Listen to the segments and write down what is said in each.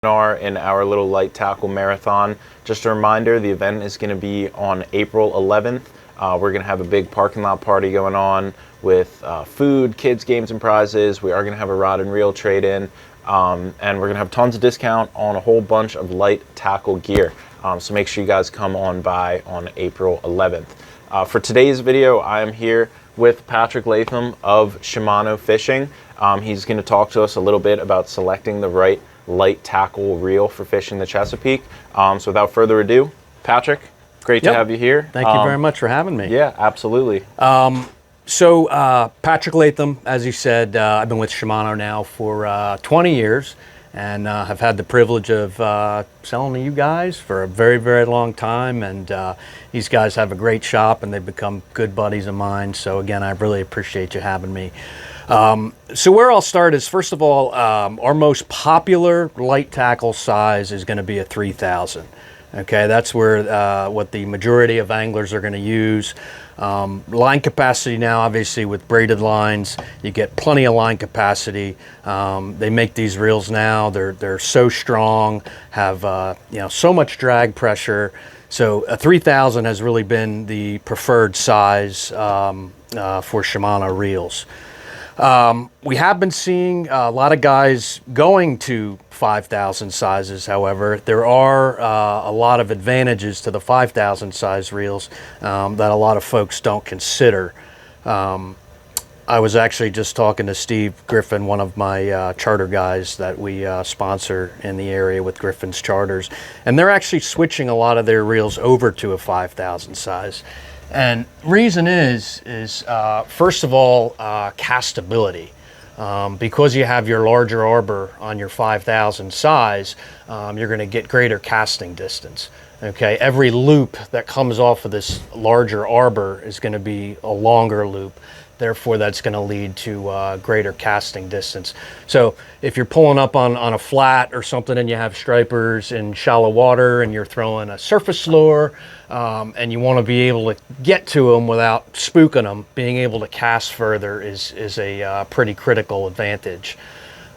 Are in our little light tackle marathon. Just a reminder, the event is going to be on April 11th. We're going to have a big parking lot party going on with food, kids, games, and prizes. We are going to have a rod and reel trade-in, and we're going to have tons of discount on a whole bunch of light tackle gear. So make sure you guys come on by on April 11th. For today's video, I am here with Patrick Latham of Shimano Fishing. He's going to talk to us a little bit about selecting the right light tackle reel for fishing the Chesapeake. So without further ado, Patrick, great to have you here. Thank you very much for having me. Yeah, absolutely. Patrick Latham, as you said, I've been with Shimano now for 20 years and have had the privilege of selling to you guys for a very, very long time. And these guys have a great shop and they've become good buddies of mine. So again, I really appreciate you having me. So where I'll start is, first of all, our most popular light tackle size is going to be a 3000. Okay, that's where what the majority of anglers are going to use. Line capacity now, obviously, with braided lines, you get plenty of line capacity. They make these reels now; they're so strong, have so much drag pressure. So a 3000 has really been the preferred size for Shimano reels. We have been seeing a lot of guys going to 5,000 sizes. However, there are a lot of advantages to the 5,000 size reels that a lot of folks don't consider. I was actually just talking to Steve Griffin, one of my charter guys that we sponsor in the area with Griffin's Charters, and they're actually switching a lot of their reels over to a 5,000 size. And reason is first of all, castability. Because you have your larger arbor on your 5,000 size, you're going to get greater casting distance. Okay, every loop that comes off of this larger arbor is going to be a longer loop. Therefore, that's going to lead to greater casting distance. So if you're pulling up on a flat or something and you have stripers in shallow water and you're throwing a surface lure and you want to be able to get to them without spooking them, being able to cast further is a pretty critical advantage.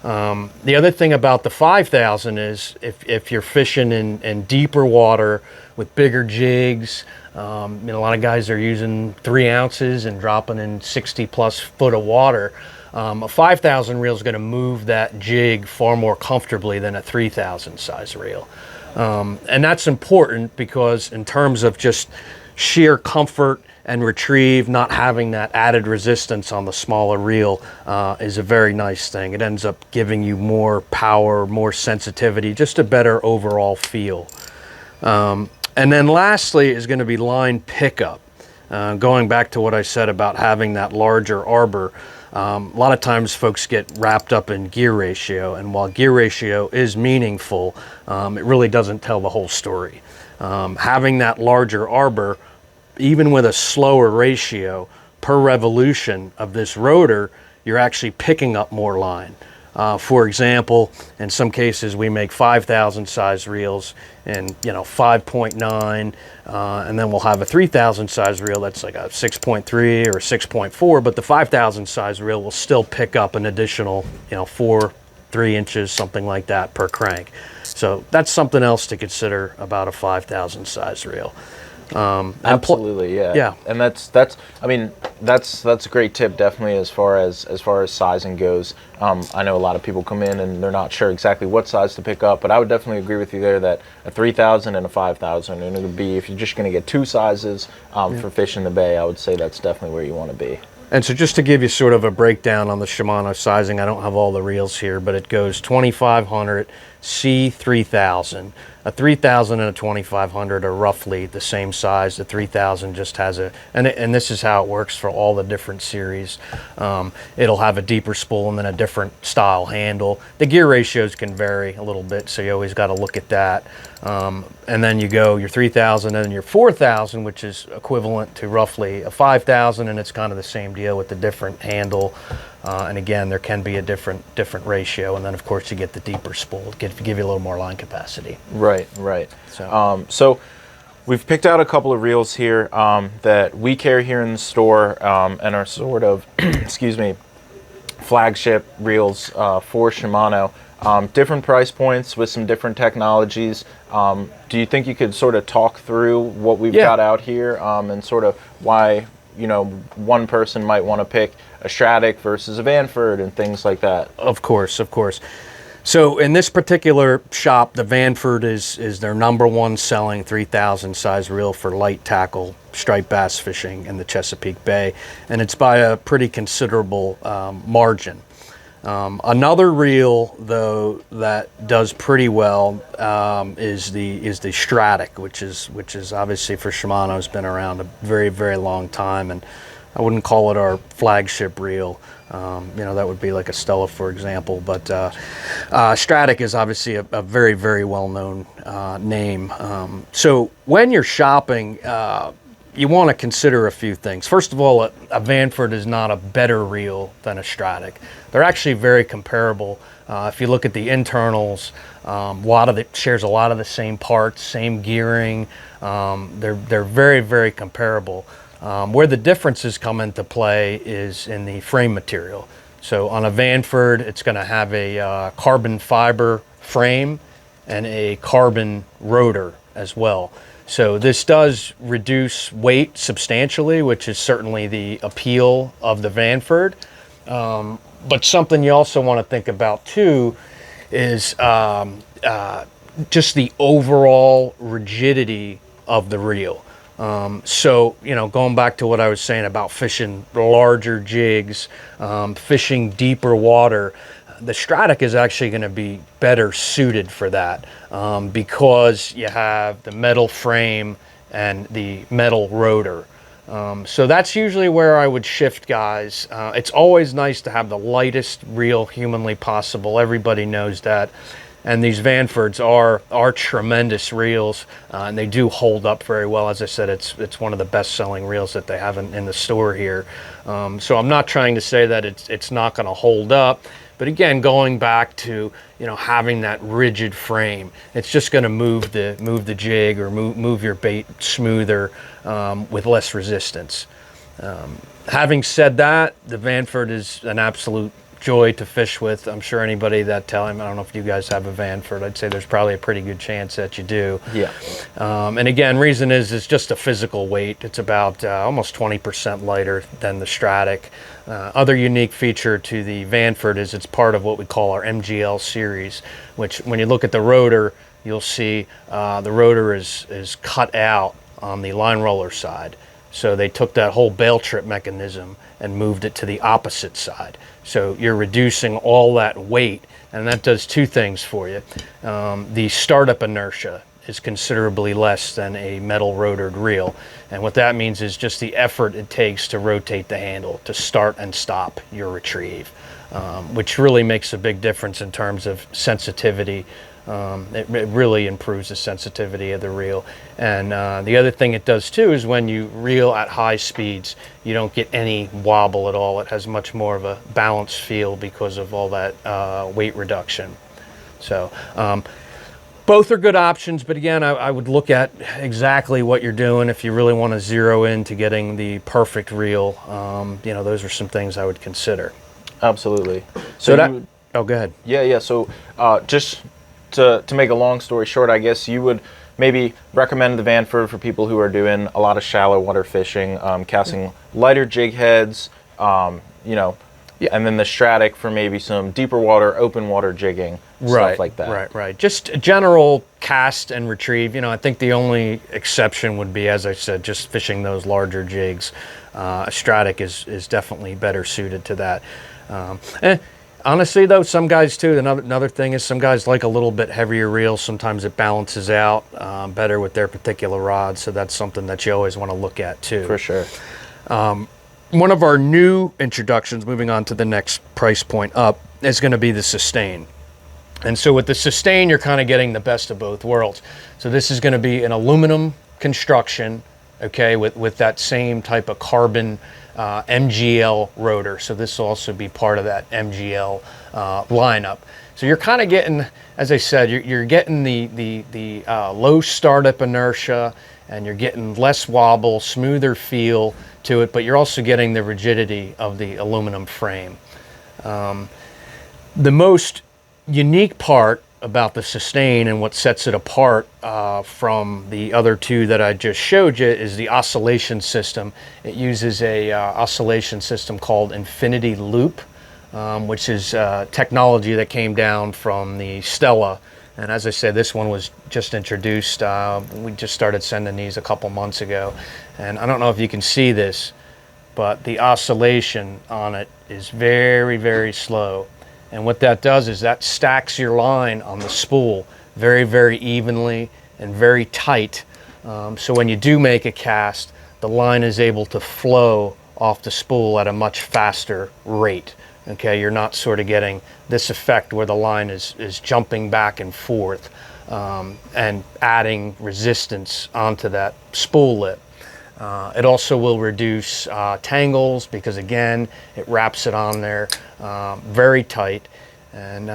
The other thing about the 5,000 is if you're fishing in deeper water with bigger jigs, a lot of guys are using 3 ounces and dropping in 60 plus foot of water. A 5,000 reel is going to move that jig far more comfortably than a 3,000 size reel. And that's important because in terms of just sheer comfort and retrieve, not having that added resistance on the smaller reel is a very nice thing. It ends up giving you more power, more sensitivity, just a better overall feel. And then lastly is going to be line pickup. Going back to what I said about having that larger arbor, a lot of times folks get wrapped up in gear ratio, and while gear ratio is meaningful, it really doesn't tell the whole story. Having that larger arbor, even with a slower ratio per revolution of this rotor, you're actually picking up more line. For example, in some cases we make 5,000 size reels in 5.9, and then we'll have a 3,000 size reel that's like a 6.3 or 6.4, but the 5,000 size reel will still pick up an additional 3 inches, something like that, per crank. So that's something else to consider about a 5,000 size reel. Absolutely, yeah. And that's a great tip, definitely, as far as sizing goes. I know a lot of people come in and they're not sure exactly what size to pick up, but I would definitely agree with you there that a 3,000 and a 5,000, and it would be, if you're just going to get 2 sizes for fishing the bay, I would say that's definitely where you want to be. And so just to give you sort of a breakdown on the Shimano sizing, I don't have all the reels here, but it goes 2,500, C3000. A 3000 and a 2500 are roughly the same size. The 3000 just has and this is how it works for all the different series. It'll have a deeper spool and then a different style handle. The gear ratios can vary a little bit, so you always got to look at that. And then you go your 3000 and then your 4000, which is equivalent to roughly a 5000, and it's kind of the same deal with the different handle. And again, there can be a different ratio, and then of course you get the deeper spool to give you a little more line capacity. Right. So we've picked out a couple of reels here that we carry here in the store and are sort of, excuse me, flagship reels for Shimano. different price points with some different technologies. Do you think you could sort of talk through what we've got out here, and sort of why, one person might want to pick a Stratic versus a Vanford and things like that? Of course, of course. So in this particular shop, the Vanford is their #1 selling 3,000 size reel for light tackle striped bass fishing in the Chesapeake Bay, and it's by a pretty considerable margin. Another reel, though, that does pretty well is the Stratic, which is obviously for Shimano, has been around a very, very long time, and I wouldn't call it our flagship reel. That would be like a Stella, for example, but Stratic is obviously a very, very well-known name. So when you're shopping, you want to consider a few things. First of all, a Vanford is not a better reel than a Stratic. They're actually very comparable. If you look at the internals, shares a lot of the same parts, same gearing. They're very, very comparable. Where the differences come into play is in the frame material. So on a Vanford, it's going to have a carbon fiber frame and a carbon rotor as well. So this does reduce weight substantially, which is certainly the appeal of the Vanford. But something you also want to think about too is just the overall rigidity of the reel. So, going back to what I was saying about fishing larger jigs, fishing deeper water, the Stratic is actually going to be better suited for that because you have the metal frame and the metal rotor. So that's usually where I would shift guys. It's always nice to have the lightest reel humanly possible. Everybody knows that. And these Vanfords are tremendous reels, and they do hold up very well. As I said, it's one of the best-selling reels that they have in the store here. So I'm not trying to say that it's not going to hold up, but again, going back to having that rigid frame, it's just going to move the jig or move your bait smoother with less resistance. Having said that, the Vanford is an absolute joy to fish with. I'm sure anybody that tell him, I don't know if you guys have a Vanford, I'd say there's probably a pretty good chance that you do. Yeah. And again, reason is it's just a physical weight. It's about almost 20% lighter than the Stratic. Other unique feature to the Vanford is it's part of what we call our MGL series, which when you look at the rotor, you'll see the rotor is cut out on the line roller side. So they took that whole bail trip mechanism and moved it to the opposite side. So you're reducing all that weight, and that does two things for you. The startup inertia is considerably less than a metal rotored reel. And what that means is just the effort it takes to rotate the handle to start and stop your retrieve, which really makes a big difference in terms of sensitivity. It really improves the sensitivity of the reel. And the other thing it does too is when you reel at high speeds, you don't get any wobble at all. It has much more of a balanced feel because of all that weight reduction. So both are good options, but again, I would look at exactly what you're doing if you really want to zero in to getting the perfect reel. Those are some things I would consider. Absolutely. So that, oh, go ahead. Yeah. So just to make a long story short, I guess you would maybe recommend the Vanford for people who are doing a lot of shallow water fishing, casting lighter jig heads, and then the Stratic for maybe some deeper water, open water jigging, stuff like that. Right. Just general cast and retrieve. I think the only exception would be, as I said, just fishing those larger jigs. A Stratic is definitely better suited to that. Honestly, though, some guys too, another thing is some guys like a little bit heavier reel. Sometimes it balances out better with their particular rod, so that's something that you always want to look at too. For sure. One of our new introductions, moving on to the next price point up, is going to be the Sustain. And so with the Sustain, you're kind of getting the best of both worlds. So this is going to be an aluminum construction, okay, with that same type of carbon MGL rotor. So this will also be part of that MGL lineup. So you're kind of getting, as I said, you're getting the low startup inertia, and you're getting less wobble, smoother feel to it, but you're also getting the rigidity of the aluminum frame. The most unique part about the Sustain and what sets it apart from the other two that I just showed you is the oscillation system. It uses a oscillation system called Infinity Loop, which is technology that came down from the Stella. And as I said, this one was just introduced. We just started sending these a couple months ago. And I don't know if you can see this, but the oscillation on it is very, very slow. And what that does is that stacks your line on the spool very, very evenly and very tight. So when you do make a cast, the line is able to flow off the spool at a much faster rate. Okay, you're not sort of getting this effect where the line is jumping back and forth and adding resistance onto that spool lip. It also will reduce tangles because, again, it wraps it on there very tight. And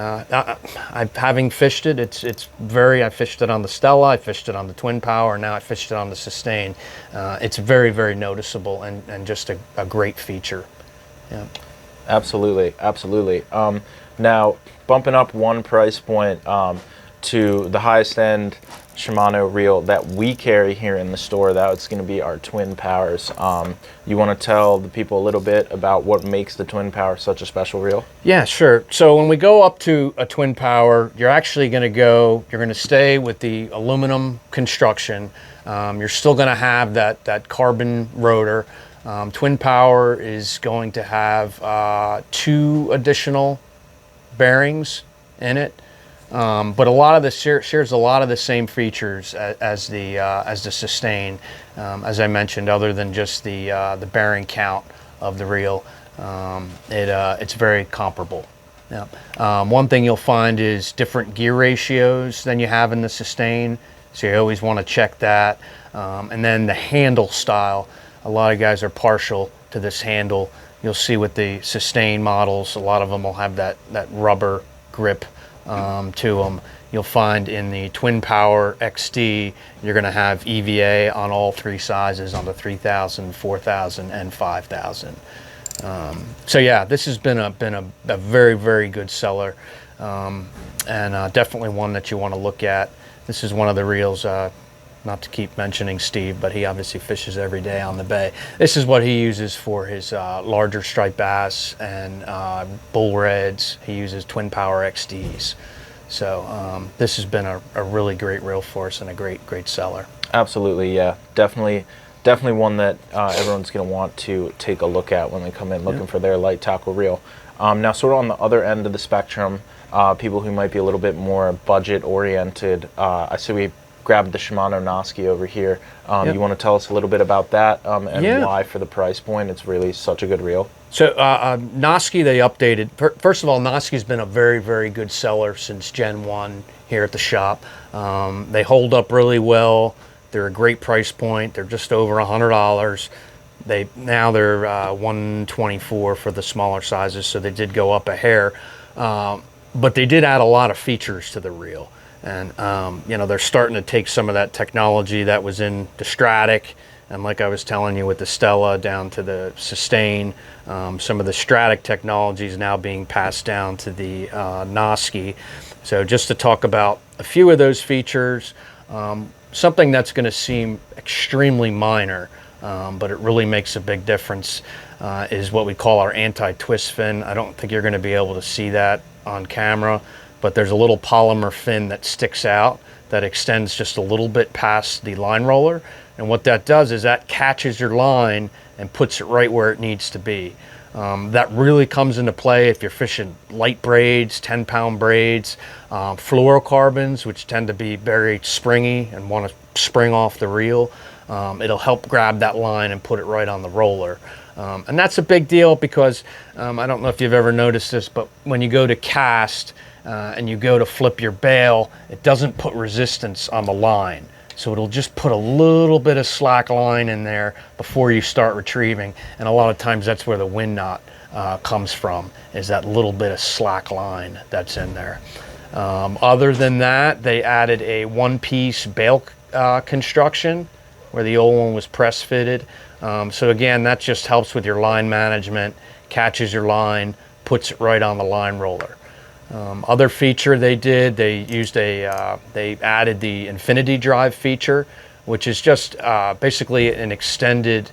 having fished it, I fished it on the Stella, I fished it on the Twin Power, and now I fished it on the Sustain. It's very, very noticeable and just a great feature. Yeah. Absolutely, absolutely. Now, bumping up one price point to the highest end Shimano reel that we carry here in the store, that's going to be our Twin Powers. You want to tell the people a little bit about what makes the Twin Power such a special reel? Yeah, sure. So when we go up to a Twin Power, you're actually going to stay with the aluminum construction. You're still going to have that carbon rotor. Twin Power is going to have 2 additional bearings in it, but a lot of the shares a lot of the same features as the Sustain, as I mentioned. Other than just the bearing count of the reel, it's very comparable. Yeah. One thing you'll find is different gear ratios than you have in the Sustain, so you always want to check that. And then the handle style. A lot of guys are partial to this handle. You'll see with the Sustain models, a lot of them will have that rubber grip to them. You'll find in the Twin Power XD, you're going to have EVA on all 3 sizes, on the 3000, 4000, and 5000. So yeah, this has been a very, very good seller, and definitely one that you want to look at. This is one of the reels. Not to keep mentioning Steve, but he obviously fishes every day on the bay. This is what he uses for his larger striped bass and bull reds. He uses Twin Power XDs. So this has been a really great reel for us and a great seller. Absolutely, yeah. Definitely one that everyone's going to want to take a look at when they come in looking for their light tackle reel. Now, sort of on the other end of the spectrum, people who might be a little bit more budget oriented, I see we grabbed the Shimano Noski over here. You want to tell us a little bit about that and why, for the price point, it's really such a good reel? So Noski, they updated. First of all, Noski's been a very, very good seller since Gen 1 here at the shop. They hold up really well. They're a great price point. They're just over $100. Now they're $124 for the smaller sizes, so they did go up a hair. But they did add a lot of features to the reel. And, they're starting to take some of that technology that was in the Stratic, and like I was telling you with the Stella down to the Sustain, some of the Stratic technology is now being passed down to the Noski. So just to talk about a few of those features, something that's going to seem extremely minor, but it really makes a big difference, is what we call our anti-twist fin. I don't think you're going to be able to see that on camera, but there's a little polymer fin that sticks out that extends just a little bit past the line roller. And what that does is that catches your line and puts it right where it needs to be. That really comes into play if you're fishing light braids, 10-pound braids, fluorocarbons, which tend to be very springy and want to spring off the reel. It'll help grab that line and put it right on the roller. And that's a big deal because I don't know if you've ever noticed this, but when you go to cast, and you go to flip your bail, it doesn't put resistance on the line. So it'll just put a little bit of slack line in there before you start retrieving. And a lot of times that's where the wind knot comes from, is that little bit of slack line that's in there. Other than that, they added a one-piece bail construction where the old one was press fitted. So again, that just helps with your line management, catches your line, puts it right on the line roller. Other feature they did, they added the infinity drive feature, which is just basically an extended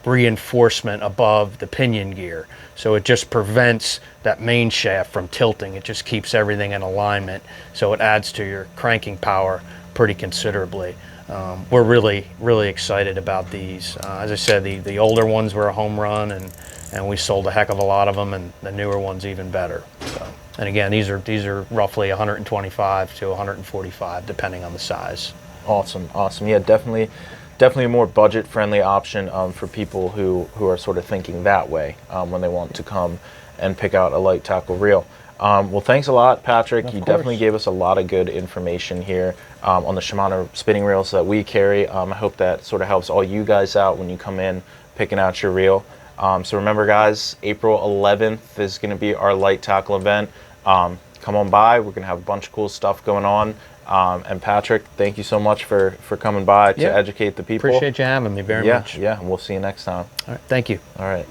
reinforcement above the pinion gear. So it just prevents that main shaft from tilting. It just keeps everything in alignment. So it adds to your cranking power pretty considerably. We're really excited about these. As I said, the older ones were a home run, and we sold a heck of a lot of them, and the newer ones even better. So, and again, these are roughly 125 to 145, depending on the size. Awesome. Yeah, definitely a more budget-friendly option for people who are sort of thinking that way when they want to come and pick out a light tackle reel. Well, thanks a lot, Patrick. You definitely gave us a lot of good information here on the Shimano spinning reels that we carry. I hope that sort of helps all you guys out when you come in picking out your reel. So remember, guys, April 11th is going to be our light tackle event. Come on by. We're going to have a bunch of cool stuff going on. And Patrick, thank you so much for coming by to educate the people. Appreciate you having me very much. Yeah, and we'll see you next time. All right, thank you. All right.